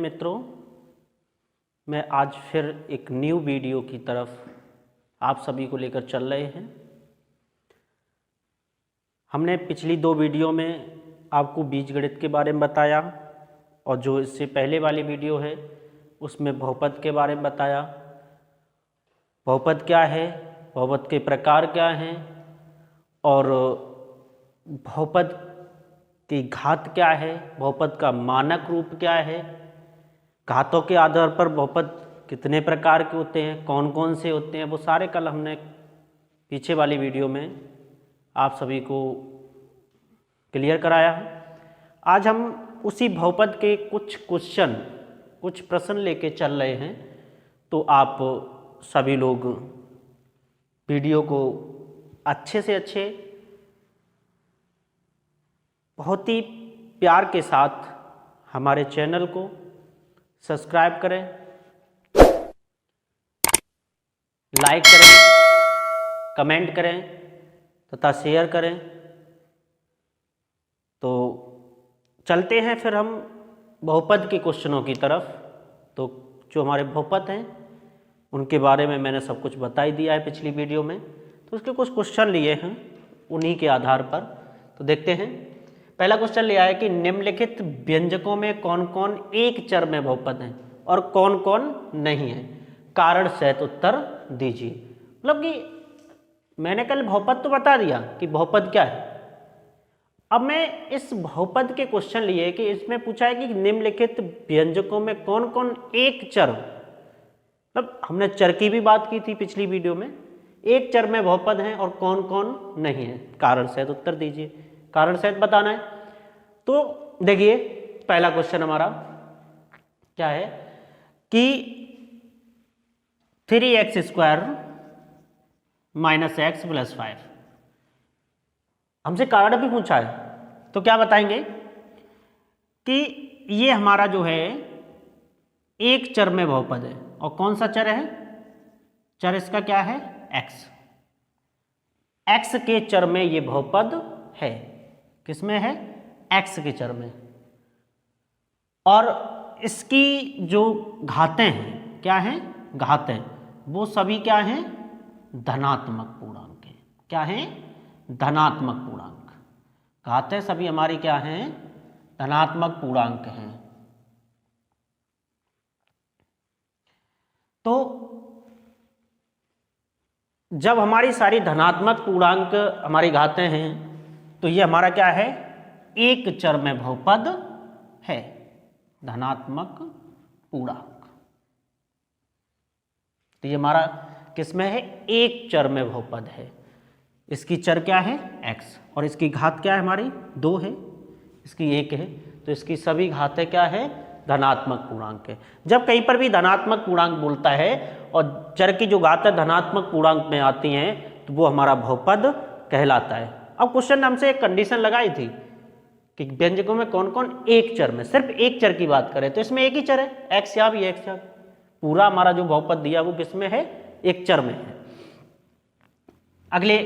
मित्रों, मैं आज फिर एक न्यू वीडियो की तरफ आप सभी को लेकर चल रहे हैं। हमने पिछली दो वीडियो में आपको बीजगणित के बारे में बताया और जो इससे पहले वाली वीडियो है उसमें बहुपद के बारे में बताया। बहुपद क्या है, बहुपद के प्रकार क्या हैं और बहुपद की घात क्या है, बहुपद का मानक रूप क्या है, घातों के आधार पर बहुपद कितने प्रकार के होते हैं, कौन कौन से होते हैं, वो सारे कल हमने पीछे वाली वीडियो में आप सभी को क्लियर कराया है। आज हम उसी बहुपद के कुछ प्रश्न लेके चल रहे हैं, तो आप सभी लोग वीडियो को अच्छे से अच्छे बहुत ही प्यार के साथ हमारे चैनल को सब्सक्राइब करें, लाइक करें, कमेंट करें तथा शेयर करें। तो चलते हैं फिर हम बहुपद के क्वेश्चनों की तरफ। तो जो हमारे बहुपद हैं उनके बारे में मैंने सब कुछ बता ही दिया है पिछली वीडियो में, तो उसके कुछ क्वेश्चन लिए हैं उन्हीं के आधार पर। तो देखते हैं। पहला क्वेश्चन लिया है कि निम्नलिखित व्यंजकों में कौन कौन एक चर में बहुपद हैं और कौन कौन नहीं है, कारण सहित उत्तर दीजिए। मतलब कि मैंने कल बहुपद तो बता दिया कि बहुपद क्या है। अब मैं इस बहुपद के क्वेश्चन लिए कि इसमें पूछा है कि निम्नलिखित व्यंजकों में कौन कौन एक चर, मतलब हमने चर की भी बात की थी पिछली वीडियो में, एक चर में बहुपद हैं और कौन कौन नहीं है, कारण सहित उत्तर दीजिए। कारण सहित बताना है। तो देखिए पहला क्वेश्चन हमारा क्या है कि 3x² - x + 5, हमसे कारण भी पूछा है। तो क्या बताएंगे कि ये हमारा जो है एक चर में बहुपद है। और कौन सा चर है? चर इसका क्या है? x। x के चर में ये बहुपद है। किसमें है? x के चर में। और इसकी जो घातें हैं, क्या हैं? घातें, वो सभी क्या हैं? धनात्मक पूर्णांक हैं। क्या हैं? धनात्मक पूर्णांक। घातें सभी हमारी क्या हैं? धनात्मक पूर्णांक हैं। तो जब हमारी सारी धनात्मक पूर्णांक हमारी घातें हैं तो ये हमारा क्या है? एक चर में बहुपद है, धनात्मक पूर्णांक। तो ये हमारा किसमें है? एक चर में बहुपद है। इसकी चर क्या है? x, और इसकी घात क्या है? हमारी 2 है, इसकी 1 है। तो इसकी सभी घातें क्या है? धनात्मक पूर्णांक है। जब कहीं पर भी धनात्मक पूर्णांक बोलता है और चर की जो घातें धनात्मक पूर्णांक में आती हैं तो वो हमारा बहुपद कहलाता है। अब क्वेश्चन ने हमसे एक कंडीशन लगाई थी कि व्यंजकों में कौन कौन एक चर में, सिर्फ एक चर की बात करें तो इसमें एक ही चर है, x या भी x। पूरा हमारा जो बहुपद दिया वो किसमें है? एक चर में है। अगले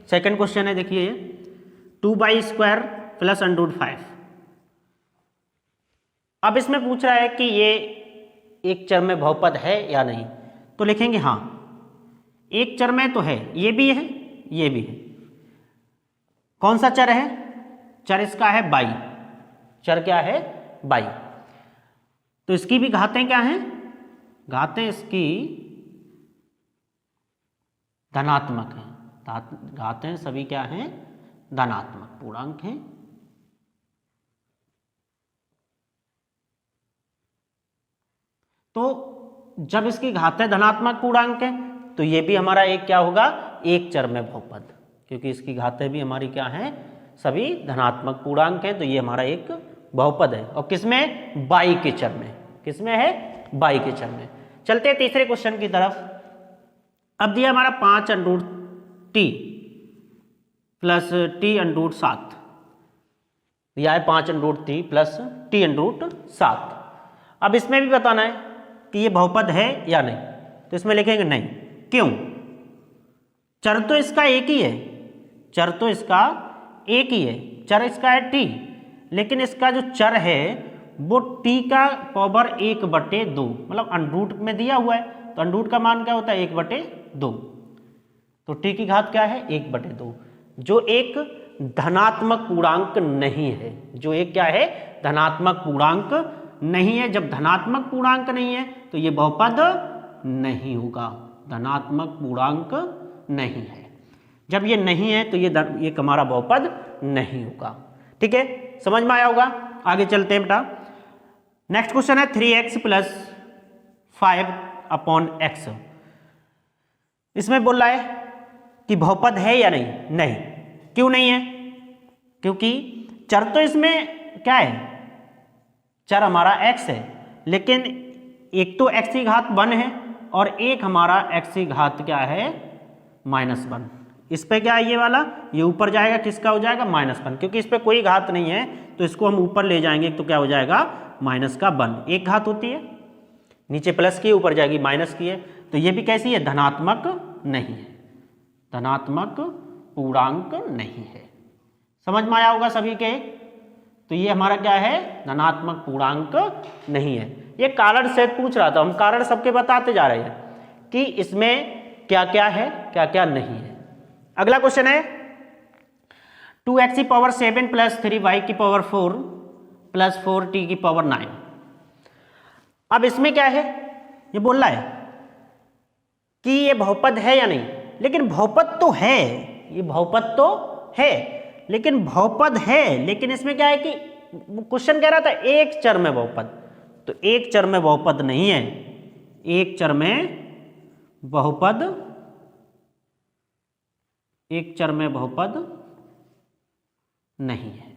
सेकंड क्वेश्चन है, देखिए 2y² + √5। अब इसमें पूछ रहा है कि ये एक चर में बहुपद है या नहीं। तो लिखेंगे हाँ, एक चर में तो है, ये भी है, ये भी है। कौन सा चर है? चर इसका है y। चर क्या है? y। तो इसकी भी घातें क्या हैं? घातें इसकी धनात्मक हैं। घातें सभी क्या हैं? धनात्मक पूर्णांक हैं। तो जब इसकी घातें धनात्मक पूर्णांक है तो ये भी हमारा एक क्या होगा? एक चर में बहुपद, क्योंकि इसकी घातें भी हमारी क्या हैं? सभी धनात्मक पूर्णांक हैं। तो ये हमारा एक बहुपद है। और किसमें? y के चर में। किसमें है? y के चर में। चलते हैं तीसरे क्वेश्चन की तरफ। अब दिया हमारा 5√t + t√7 दिया है, 5√t + t√7। अब इसमें भी बताना है कि ये बहुपद है या नहीं। तो इसमें लिखेंगे नहीं। क्यों? चर तो इसका एक ही है, चर तो इसका एक ही है, चर इसका है t, लेकिन इसका जो चर है वो t का पावर 1/2, मतलब अंडरूट में दिया हुआ है तो अंडरूट का मान क्या होता है 1/2, तो t की घात क्या है 1/2, जो एक धनात्मक पूर्णांक नहीं है, जो एक क्या है धनात्मक पूर्णांक नहीं है। जब धनात्मक पूर्णांक नहीं है तो ये बहुपद नहीं होगा, धनात्मक पूर्णांक नहीं है। जब ये नहीं है तो ये हमारा बहुपद नहीं होगा। ठीक है, समझ में आया होगा। आगे चलते हैं बेटा। नेक्स्ट क्वेश्चन है 3x + 5/x। इसमें बोल रहा है कि बहुपद है या नहीं? नहीं। क्यों नहीं है? क्योंकि चर तो इसमें क्या है, चर हमारा x है, लेकिन एक तो x की घात 1 है और एक हमारा x की घात क्या है -1। इस पे क्या है ये वाला, ये ऊपर जाएगा, किसका हो जाएगा -1, क्योंकि इस पे कोई घात नहीं है तो इसको हम ऊपर ले जाएंगे तो क्या हो जाएगा -1। एक घात होती है, नीचे प्लस की ऊपर जाएगी माइनस की है, तो ये भी कैसी है धनात्मक नहीं है, धनात्मक पूर्णांक नहीं है। समझ में आया होगा सभी के। तो ये हमारा क्या है धनात्मक पूर्णांक नहीं है। ये कारण से पूछ रहा था, हम कारण सबके बताते जा रहे हैं कि इसमें क्या क्या है क्या क्या नहीं है। अगला क्वेश्चन है 2x⁷ + 3y⁴ + 4t⁹ 9। अब इसमें क्या है, ये बोल रहा है कि ये बहुपद है या नहीं, लेकिन बहुपद तो है, ये बहुपद तो है, लेकिन बहुपद है, लेकिन इसमें क्या है कि क्वेश्चन कह रहा था एक चर में बहुपद, तो एक चर में बहुपद नहीं है, एक चर में बहुपद, एक चर में बहुपद नहीं है।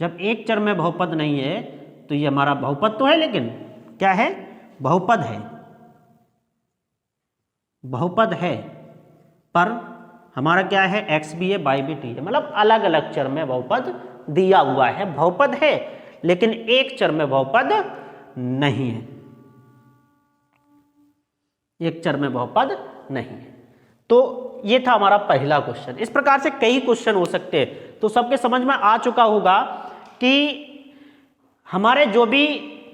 जब एक चर में बहुपद नहीं है तो ये हमारा बहुपद तो है, लेकिन क्या है बहुपद है, बहुपद है, पर हमारा क्या है x भी है y भी t है, मतलब अलग अलग चर में बहुपद दिया हुआ है। बहुपद है लेकिन एक चर में बहुपद नहीं है, एक चर में बहुपद नहीं है। तो ये था हमारा पहला क्वेश्चन। इस प्रकार से कई क्वेश्चन हो सकते हैं, तो सबके समझ में आ चुका होगा कि हमारे जो भी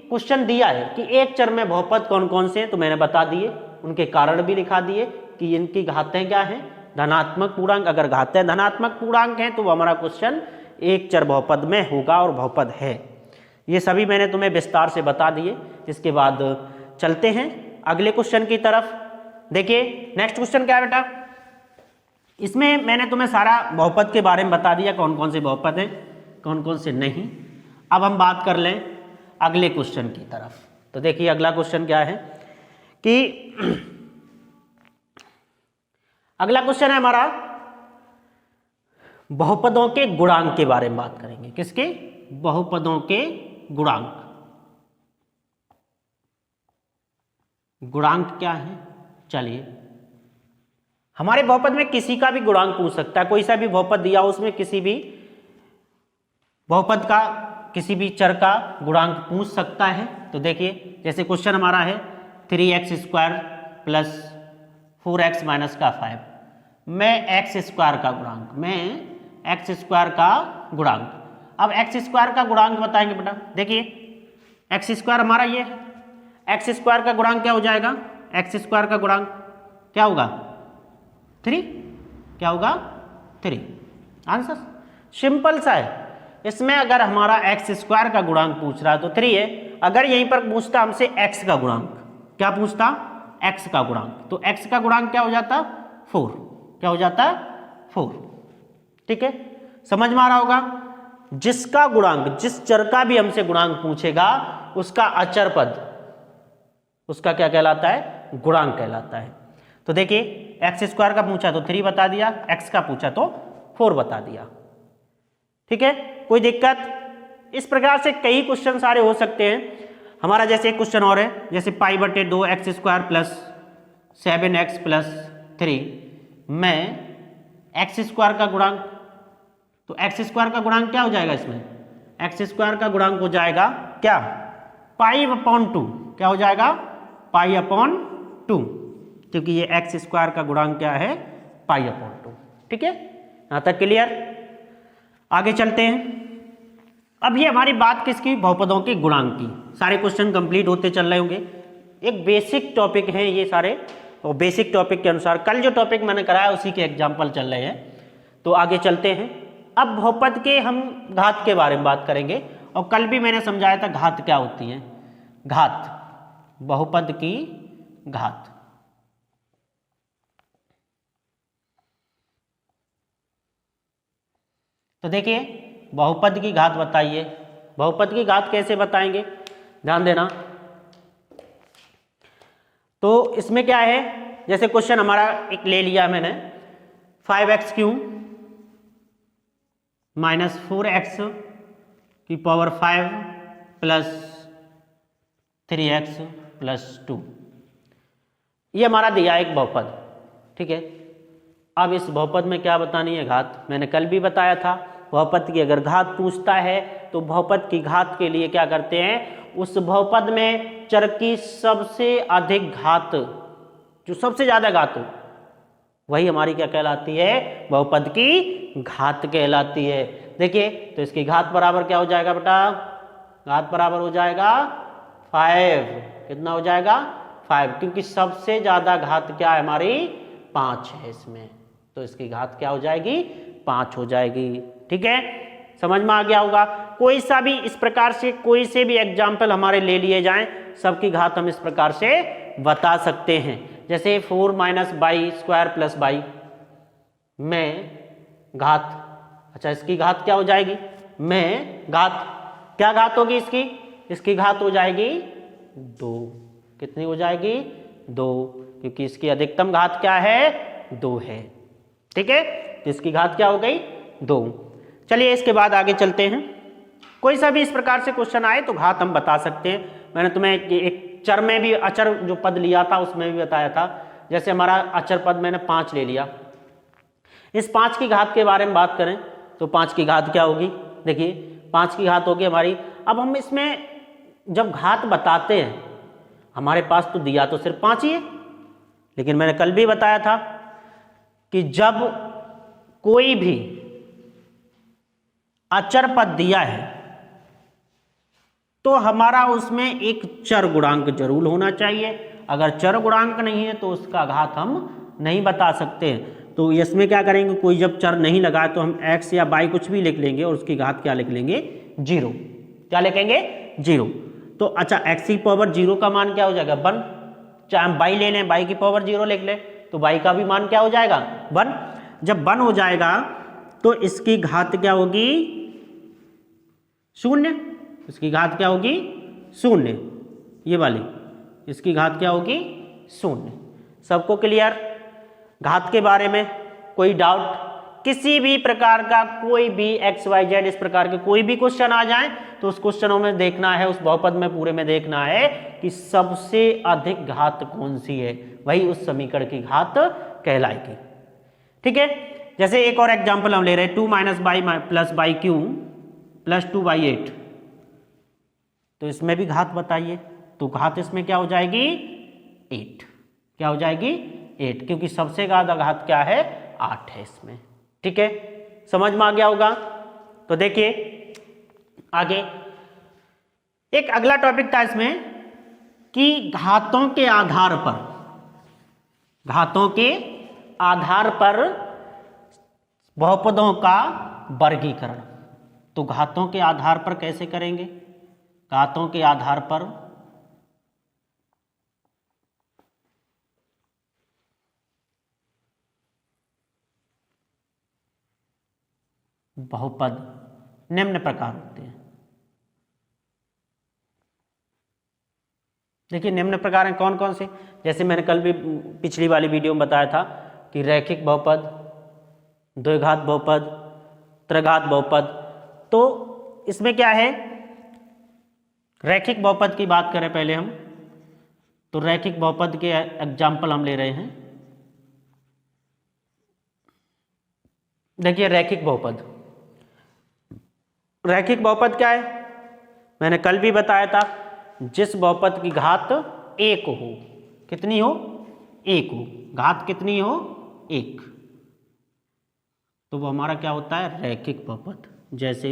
क्वेश्चन दिया है कि एक चर में बहुपद कौन कौन से हैं, तो मैंने बता दिए, उनके कारण भी लिखा दिए कि इनकी घातें क्या हैं धनात्मक पूर्णांक। अगर घातें धनात्मक पूर्णांक हैं तो वो हमारा क्वेश्चन एक चर बहुपद में होगा और बहुपद है। ये सभी मैंने तुम्हें विस्तार से बता दिए। इसके बाद चलते हैं अगले क्वेश्चन की तरफ। देखिए नेक्स्ट क्वेश्चन क्या है बेटा, इसमें मैंने तुम्हें सारा बहुपद के बारे में बता दिया, कौन कौन से बहुपद हैं कौन कौन से नहीं। अब हम बात कर लें अगले क्वेश्चन की तरफ। तो देखिए अगला क्वेश्चन क्या है कि अगला क्वेश्चन है हमारा बहुपदों के गुणांक के बारे में बात करेंगे। किसके? बहुपदों के गुणांक। गुणांक क्या है? चलिए, हमारे बहुपद में किसी का भी गुणांक पूछ सकता है, कोई सा भी बहुपद दिया हो उसमें किसी भी बहुपद का किसी भी चर का गुणांक पूछ सकता है। तो देखिए जैसे क्वेश्चन हमारा है 3x² + 4x - 5 में x² का गुणांक, में x² का गुणांक। अब x² का गुणांक बताएंगे बेटा। देखिए x² हमारा ये है, x² का गुणांक क्या हो जाएगा, x² का गुणांक क्या होगा 3, क्या होगा 3। आंसर सिंपल सा है। इसमें अगर हमारा x² का गुणांक पूछ रहा है तो 3 है। अगर यहीं पर पूछता हमसे x का गुणांक, क्या पूछता x का गुणांक, तो x का गुणांक क्या हो जाता 4, क्या हो जाता 4। ठीक है, समझ में आ रहा होगा। जिसका गुणांक, जिस चर का भी हमसे गुणांक पूछेगा उसका अचर पद, उसका क्या कहलाता है गुणांक कहलाता है। तो देखिए x² का पूछा तो 3 बता दिया, x का पूछा तो 4 बता दिया। ठीक है, कोई दिक्कत? इस प्रकार से कई क्वेश्चन सारे हो सकते हैं। हमारा जैसे एक क्वेश्चन और है, जैसे π/2 x² + 7x + 3 में x² का गुणांक, तो x² का गुणांक क्या हो जाएगा, इसमें x² का गुणांक हो जाएगा क्या π/2, क्या हो जाएगा π/2, क्योंकि ये x² का गुणांक क्या है π/2। ठीक है, यहां तक क्लियर। आगे चलते हैं अब ये हमारी बात किसकी, बहुपदों के गुणांक की। सारे क्वेश्चन कंप्लीट होते चल रहे होंगे, एक बेसिक टॉपिक है ये सारे, और बेसिक टॉपिक के अनुसार कल जो टॉपिक मैंने कराया उसी के एग्जाम्पल चल रहे हैं। तो आगे चलते हैं। अब बहुपद के हम घात के बारे में बात करेंगे, और कल भी मैंने समझाया था घात क्या होती है। घात, बहुपद की घात। तो देखिए बहुपद की घात बताइए, बहुपद की घात कैसे बताएंगे, ध्यान देना। तो इसमें क्या है, जैसे क्वेश्चन हमारा एक ले लिया मैंने, 5x³ माइनस 4x की पावर 5 प्लस 3x प्लस 2, ये हमारा दिया एक बहुपद, ठीक है। अब इस बहुपद में क्या बतानी है, घात। मैंने कल भी बताया था बहुपद की अगर घात पूछता है तो बहुपद की घात के लिए क्या करते हैं, उस बहुपद में चर की सबसे अधिक घात, जो सबसे ज्यादा घात हो, वही हमारी क्या कहलाती है, बहुपद की घात कहलाती है। देखिए तो इसकी घात बराबर क्या हो जाएगा बेटा, घात बराबर हो जाएगा 5। कितना हो जाएगा, 5, क्योंकि सबसे ज्यादा घात क्या है हमारी, 5 है इसमें, तो इसकी घात क्या हो जाएगी, 5 हो जाएगी, ठीक है। समझ में आ गया होगा। कोई सा भी इस प्रकार से कोई से भी एग्जाम्पल हमारे ले लिए जाएं, सबकी घात हम इस प्रकार से बता सकते हैं। जैसे 4 minus by square plus by में घात, अच्छा इसकी घात क्या हो जाएगी, में घात, क्या घात होगी इसकी, इसकी घात हो जाएगी 2। कितनी हो जाएगी, 2, क्योंकि इसकी अधिकतम घात क्या है, 2 है, ठीक है। इसकी घात क्या हो गई, 2। चलिए इसके बाद आगे चलते हैं। कोई सा भी इस प्रकार से क्वेश्चन आए तो घात हम बता सकते हैं। मैंने तुम्हें एक चर में भी, अचर जो पद लिया था उसमें भी बताया था। जैसे हमारा अचर पद मैंने 5 ले लिया, इस 5 की घात के बारे में बात करें तो 5 की घात क्या होगी, देखिए 5 की घात होगी हमारी। अब हम इसमें जब घात बताते हैं, हमारे पास तो दिया तो सिर्फ 5 ही है, लेकिन मैंने कल भी बताया था कि जब कोई भी अचर पद दिया है तो हमारा उसमें एक चर गुणांक जरूर होना चाहिए। अगर चर गुणांक नहीं है तो उसका घात हम नहीं बता सकते। तो इसमें क्या करेंगे, कोई जब चर नहीं लगा तो हम x या y कुछ भी लिख लेंगे और उसकी घात क्या लिख लेंगे, 0। क्या लिखेंगे, 0। तो अच्छा x की पावर 0 का मान क्या हो जाएगा, 1। चाहे हम y ले लें, y की पावर 0 लिख लें तो y का भी मान क्या हो जाएगा, 1। जब 1 हो जाएगा तो इसकी घात क्या होगी, 0। इसकी घात क्या होगी, 0, ये वाली, इसकी घात क्या होगी, 0। सबको क्लियर, घात के बारे में कोई डाउट, किसी भी प्रकार का कोई भी एक्स वाई जेड इस प्रकार के कोई भी क्वेश्चन आ जाए तो उस क्वेश्चनों में देखना है, उस बहुपद में पूरे में देखना है कि सबसे अधिक घात कौन सी है, वही उस समीकरण की घात कहलाएगी, ठीक है। जैसे एक और एग्जांपल हम ले रहे हैं, 2 minus by plus by Q plus 2/8, तो इसमें भी घात बताइए। तो घात इसमें क्या हो जाएगी, 8। क्या हो जाएगी, 8, क्योंकि सबसे ज्यादा घात क्या है, 8 है इसमें, ठीक है। समझ में आ गया होगा। तो देखिए आगे एक अगला टॉपिक था इसमें कि घातों के आधार पर, घातों के आधार पर बहुपदों का वर्गीकरण। तो घातों के आधार पर कैसे करेंगे, घातों के आधार पर बहुपद निम्न प्रकार होते हैं। देखिए निम्न प्रकार हैं कौन कौन से, जैसे मैंने कल भी पिछली वाली वीडियो में बताया था कि रैखिक बहुपद, द्विघात बहुपद, त्रिघात बहुपद। तो इसमें क्या है, रैखिक बहुपद की बात करें पहले हम, तो रैखिक बहुपद के एग्जाम्पल हम ले रहे हैं। देखिए रैखिक बहुपद, रैखिक बहुपद क्या है, मैंने कल भी बताया था, जिस बहुपद की घात 1 हो, कितनी हो, 1 हो, घात कितनी हो, 1, तो वो हमारा क्या होता है, रैखिक बहुपद। जैसे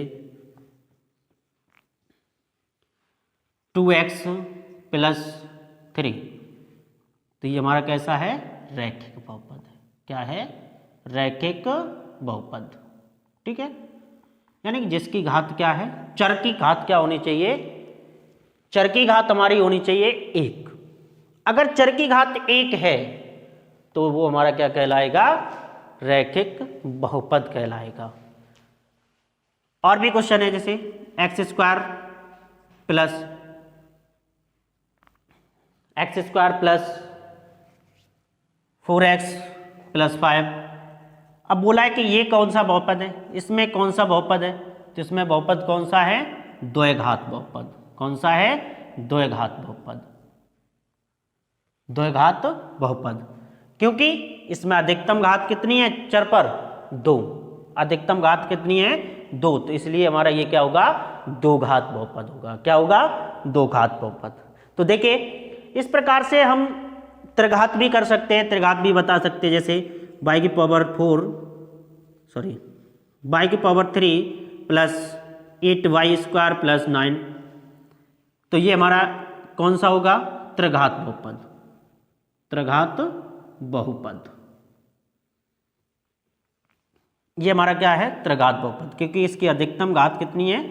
2x प्लस 3, तो ये हमारा कैसा है, रैखिक बहुपद है। क्या है, रैखिक बहुपद। ठीक है, यानी कि जिसकी घात क्या है, चर की घात क्या होनी चाहिए, चर की घात हमारी होनी चाहिए 1। अगर चर की घात 1 है तो वो हमारा क्या कहलाएगा, रैखिक बहुपद कहलाएगा। और भी क्वेश्चन है, जैसे x² प्लस 4x प्लस 5। अब बोला है कि ये कौन सा बहुपद है, इसमें कौन सा बहुपद है, तो इसमें बहुपद कौन सा है, द्वयघात बहुपद। कौन सा है, द्वयघात बहुपद। द्वयघात बहुपद, क्योंकि इसमें अधिकतम घात कितनी है चर पर, 2। अधिकतम घात कितनी है, 2, तो इसलिए हमारा ये क्या होगा, दो घात बहुपद होगा। क्या होगा, दो घात बहुपद। तो देखिए इस प्रकार से हम त्रिघात भी कर सकते हैं, त्रिघात भी बता सकते हैं, जैसे y की पावर 3 प्लस 8y² प्लस 9, तो ये हमारा कौन सा होगा, त्रिघात बहुपद। त्रिघात बहुपद, ये हमारा क्या है, त्रिघात बहुपद, क्योंकि इसकी अधिकतम घात कितनी है,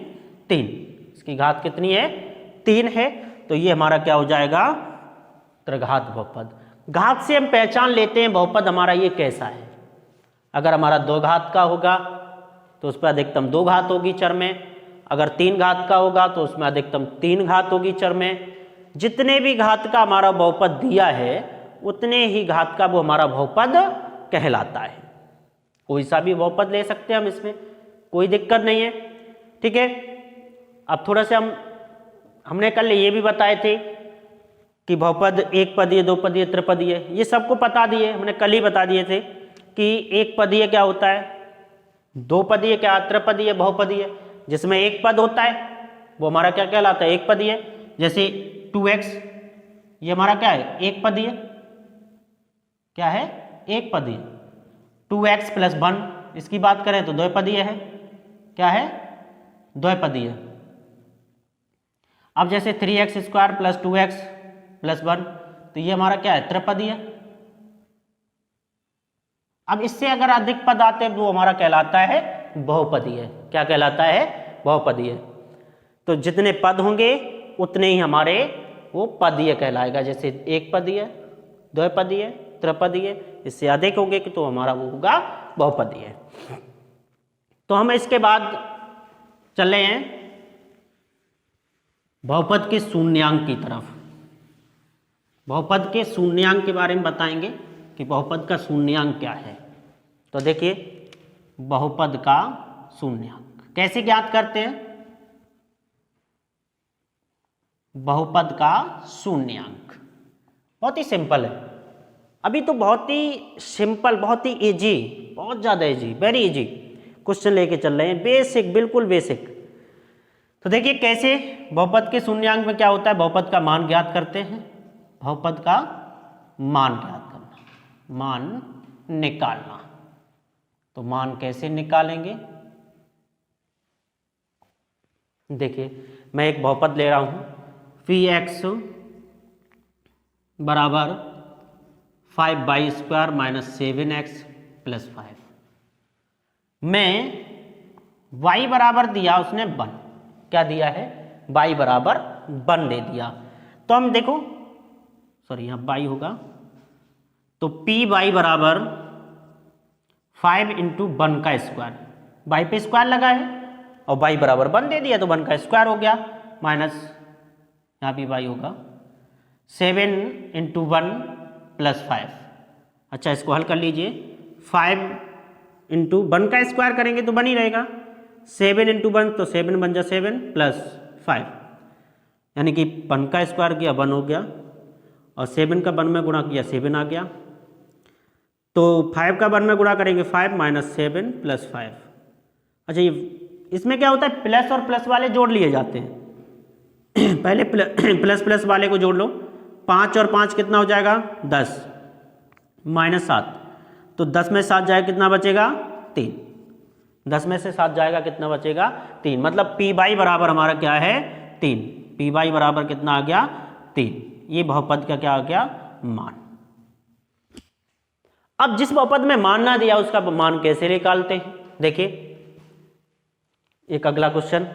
3। इसकी घात कितनी है, 3 है, तो ये हमारा क्या हो जाएगा, त्रिघात बहुपद। घात से हम पहचान लेते हैं बहुपद हमारा ये कैसा है। अगर हमारा 2 घात का होगा तो उस पर अधिकतम 2 घात होगी चर में, अगर 3 घात का होगा तो उसमें अधिकतम 3 घात होगी चर में। जितने भी घात का हमारा बहुपद दिया है उतने ही घात का वो हमारा बहुपद कहलाता है। कोई सा भी बहुपद ले सकते हैं हम, इसमें कोई दिक्कत नहीं है। ठीक है, अब थोड़ा सा हमने कल ये भी बताए थे कि बहुपद एक पदीय, दो पदीय, त्रिपदीय, ये सबको बता दिए, हमने कल ही बता दिए थे कि एक पदीय क्या होता है, दो पदीय क्या, त्रिपदीय, बहुपदीय। जिसमें एक पद होता है वो हमारा क्या कहलाता है, एक पदीय। जैसे 2x, ये हमारा क्या है, एक पदीय। क्या है, एक पदीय। 2x प्लस 1, इसकी बात करें तो द्विपदीय है। क्या है, द्विपदीय। अब जैसे 3x² प्लस 2x प्लस 1, तो ये हमारा क्या है, त्रिपदीय। अब इससे अगर अधिक पद आते हैं तो हमारा कहलाता है बहुपदीय। क्या कहलाता है, बहुपदीय। तो जितने पद होंगे उतने ही हमारे वो पदीय कहलाएगा। जैसे एक पदीय, द्विपदीय, त्रिपदीय, इससे अधिक होंगे कि तो हमारा वो होगा बहुपदीय। तो हम इसके बाद चल रहे हैं बहुपद के शून्यांक की तरफ। बहुपद के शून्यांक के बारे में बताएंगे कि बहुपद का शून्यांक क्या है। तो देखिए बहुपद का शून्यांक कैसे ज्ञात करते हैं। बहुपद का शून्यांक बहुत ही सिंपल है। अभी तो बहुत ही सिंपल, बहुत ही इजी, बहुत ज़्यादा इजी, वेरी इजी क्वेश्चन लेके चल रहे हैं, बेसिक, बिल्कुल बेसिक। तो देखिए कैसे बहुपद के शून्यांक में क्या होता है, बहुपद का मान ज्ञात करते हैं। बहुपद का मान ज्ञात करना, मान निकालना। तो मान कैसे निकालेंगे, देखिए मैं एक बहुपद ले रहा हूं, px बराबर 5y² माइनस 7x प्लस 5 में y बराबर दिया उसने 1। क्या दिया है, y बराबर 1 दे दिया। तो हम देखो, सॉरी यहाँ y होगा, तो पी वाई बराबर 5 इंटू 1 का स्क्वायर, y पे स्क्वायर लगा है और y बराबर 1 दे दिया तो 1 का स्क्वायर हो गया, माइनस यहाँ भी y होगा 7 इंटू 1 प्लस 5। अच्छा इसको हल कर लीजिए, 5 इंटू 1 का स्क्वायर करेंगे तो 1 ही रहेगा, 7 इंटू 1 तो 7 बन जा 7 प्लस 5, यानी कि 1 का स्क्वायर किया 1 हो गया और 7 का 1 में गुणा किया 7 आ गया। तो 5 का 1 में गुणा करेंगे 5 माइनस 7 प्लस 5। अच्छा ये इसमें क्या होता है, प्लस और प्लस वाले जोड़ लिए जाते हैं। पहले प्लस प्लस वाले को जोड़ लो, 5 और 5 कितना हो जाएगा 10 माइनस 7, तो 10 में 7 जाएगा कितना बचेगा 3, 10 में से 7 जाएगा कितना बचेगा 3, मतलब पी वाई बराबर हमारा क्या है 3, पी वाई बराबर कितना आ गया 3। ये बहुपद का क्या आ गया मान। अब जिस बहुपद में मान ना दिया उसका मान कैसे निकालते हैं, देखिए एक अगला क्वेश्चन।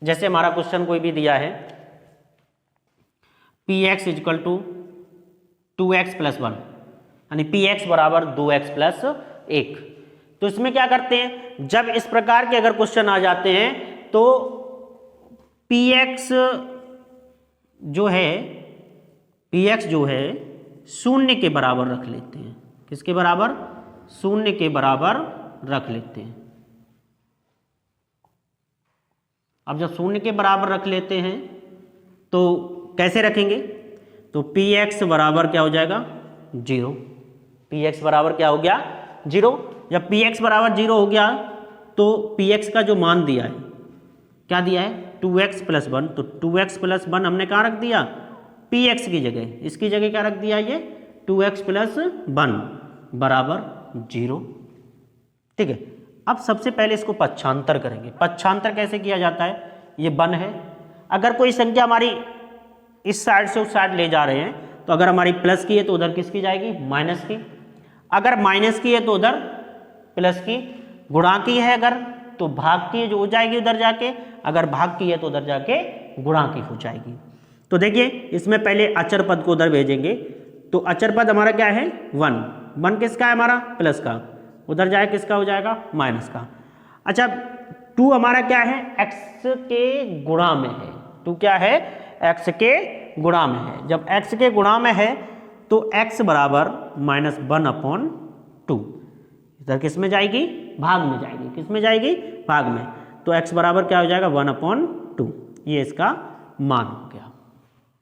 जैसे हमारा क्वेश्चन कोई भी दिया है P x equal to 2x plus 1, यानी पी एक्स बराबर 2x प्लस 1। तो इसमें क्या करते हैं, जब इस प्रकार के अगर क्वेश्चन आ जाते हैं तो पी एक्स जो है शून्य के बराबर रख लेते हैं। किसके बराबर, शून्य के बराबर रख लेते हैं। अब जब शून्य के बराबर रख लेते हैं तो कैसे रखेंगे, तो पी एक्स बराबर क्या हो जाएगा 0। पी एक्स बराबर क्या हो गया 0। जब पी एक्स बराबर 0 हो गया तो पी एक्स का जो मान दिया है, क्या दिया है 2x प्लस 1, तो 2x प्लस 1 हमने कहाँ रख दिया पी एक्स की जगह। इसकी जगह क्या रख दिया ये 2x प्लस 1 बराबर 0। ठीक है, अब सबसे पहले इसको पक्षांतर करेंगे। पक्षांतर कैसे किया जाता है, ये 1 है। अगर कोई संख्या हमारी इस साइड से उस साइड ले जा रहे हैं तो अगर हमारी प्लस की है तो उधर किसकी जाएगी माइनस की, अगर माइनस की है तो उधर प्लस की, गुणा की है अगर तो भाग की जो हो जाएगी उधर जाके, अगर भाग की है तो उधर जाके गुणा की हो जाएगी। तो देखिए इसमें पहले अचर पद को उधर भेजेंगे, तो अचर पद हमारा क्या है 1 किसका है हमारा प्लस का, उधर जाए किसका हो जाएगा माइनस का। अच्छा 2 हमारा क्या है x के गुणा में है, 2 क्या है x के गुणा में है। जब x के गुणा में है तो x बराबर -1/2, इधर किस में जाएगी भाग में जाएगी, किस में जाएगी भाग में, तो x बराबर क्या हो जाएगा 1/2। ये इसका मान हो गया,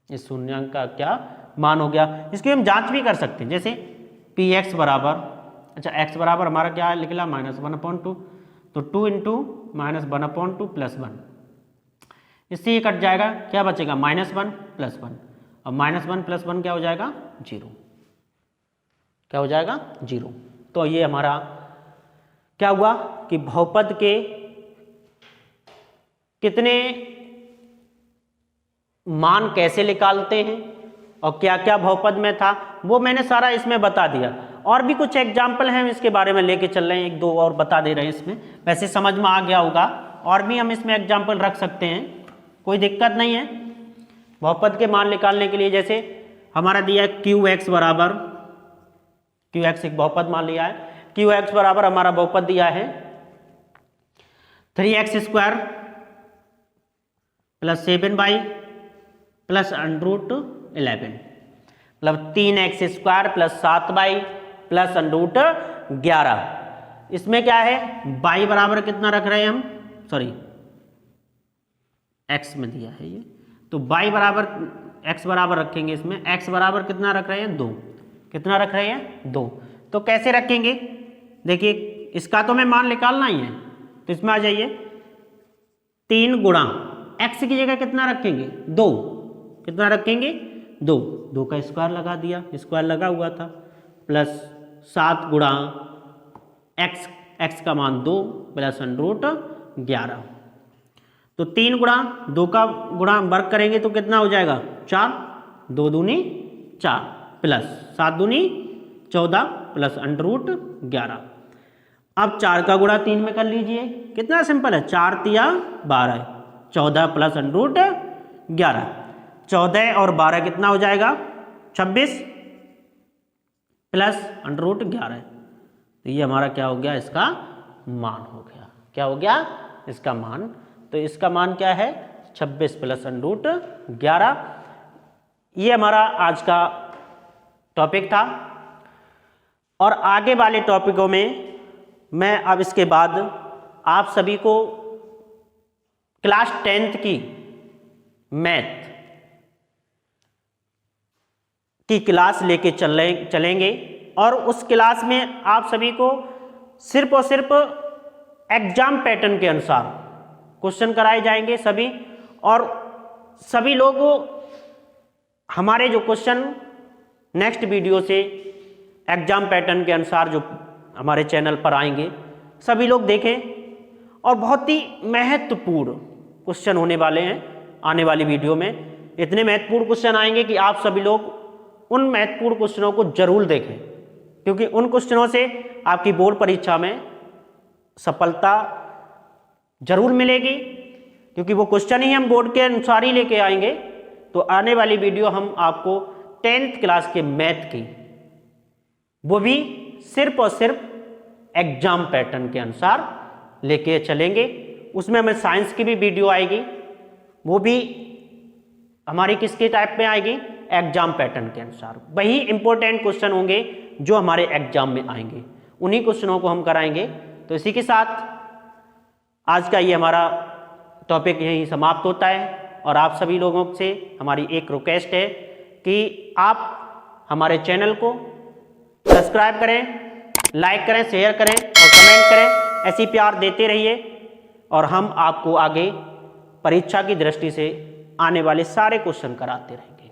इस शून्यांक का क्या मान हो गया। इसकी हम जांच भी कर सकते हैं, जैसे पी एक्स बराबर, अच्छा x बराबर हमारा क्या निकला -1/2, तो 2 इंटू -1/2 प्लस 1, इससे ये कट जाएगा, क्या बचेगा -1 प्लस 1, और -1 प्लस 1 क्या हो जाएगा 0, क्या हो जाएगा 0। तो ये हमारा क्या हुआ कि बहुपद के कितने मान कैसे निकालते हैं और क्या क्या बहुपद में था वो मैंने सारा इसमें बता दिया। और भी कुछ एग्जाम्पल हैं इसके बारे में लेके चल रहे हैं, 1-2 और बता दे रहे हैं इसमें, वैसे समझ में आ गया होगा। और भी हम इसमें एग्जाम्पल रख सकते हैं, कोई दिक्कत नहीं है बहुपद के मान निकालने के लिए। जैसे हमारा दिया है QX बराबर, QX एक बहुपद मान लिया है, QX बराबर हमारा बहुपद दिया है 3x² प्लस 7y प्लस √11, मतलब 3x² प्लस 7y प्लस √11। इसमें क्या है y बराबर कितना रख रहे हैं हम, सॉरी x में दिया है ये, तो y बराबर x बराबर रखेंगे, इसमें x बराबर कितना रख रहे हैं 2, कितना रख रहे हैं 2। तो कैसे रखेंगे, देखिए इसका तो हमें मान निकालना ही है, तो इसमें आ जाइए 3 गुणा x की जगह कितना रखेंगे 2, कितना रखेंगे 2 का स्क्वायर लगा दिया, स्क्वायर लगा हुआ था, प्लस 7 गुणा x का मान 2 प्लस √11, तो 3 गुणा 2 का गुणा वर्ग करेंगे तो कितना हो जाएगा 4, 2 दूनी 4 प्लस 7 दूनी 14 प्लस √11। अब 4 का गुणा 3 में कर लीजिए, कितना सिंपल है 4 तिया 12, 14 प्लस √11, 14 और 12 कितना हो जाएगा 26 प्लस √11, तो ये हमारा क्या हो गया इसका मान हो गया, क्या हो गया इसका मान। तो इसका मान क्या है 26 प्लस √11। ये हमारा आज का टॉपिक था, और आगे वाले टॉपिकों में मैं अब इसके बाद आप सभी को क्लास 10th की मैथ की क्लास लेके चलेंगे, और उस क्लास में आप सभी को सिर्फ और सिर्फ एग्जाम पैटर्न के अनुसार क्वेश्चन कराए जाएंगे सभी, और सभी लोग हमारे जो क्वेश्चन नेक्स्ट वीडियो से एग्जाम पैटर्न के अनुसार जो हमारे चैनल पर आएंगे सभी लोग देखें, और बहुत ही महत्वपूर्ण क्वेश्चन होने वाले हैं आने वाली वीडियो में। इतने महत्वपूर्ण क्वेश्चन आएंगे कि आप सभी लोग उन महत्वपूर्ण क्वेश्चनों को जरूर देखें, क्योंकि उन क्वेश्चनों से आपकी बोर्ड परीक्षा में सफलता जरूर मिलेगी, क्योंकि वो क्वेश्चन ही हम बोर्ड के अनुसार ही लेके आएंगे। तो आने वाली वीडियो हम आपको 10th क्लास के मैथ की, वो भी सिर्फ और सिर्फ एग्जाम पैटर्न के अनुसार लेके चलेंगे। उसमें हमें साइंस की भी वीडियो आएगी, वो भी हमारी किसके टाइप में आएगी, एग्जाम पैटर्न के अनुसार। वही इंपॉर्टेंट क्वेश्चन होंगे जो हमारे एग्जाम में आएंगे, उन्हीं क्वेश्चनों को हम कराएंगे। तो इसी के साथ आज का ये हमारा टॉपिक यहीं समाप्त होता है। और आप सभी लोगों से हमारी एक रिक्वेस्ट है कि आप हमारे चैनल को सब्सक्राइब करें, लाइक करें, शेयर करें और कमेंट करें। ऐसी प्यार देते रहिए और हम आपको आगे परीक्षा की दृष्टि से आने वाले सारे क्वेश्चन कराते रहेंगे।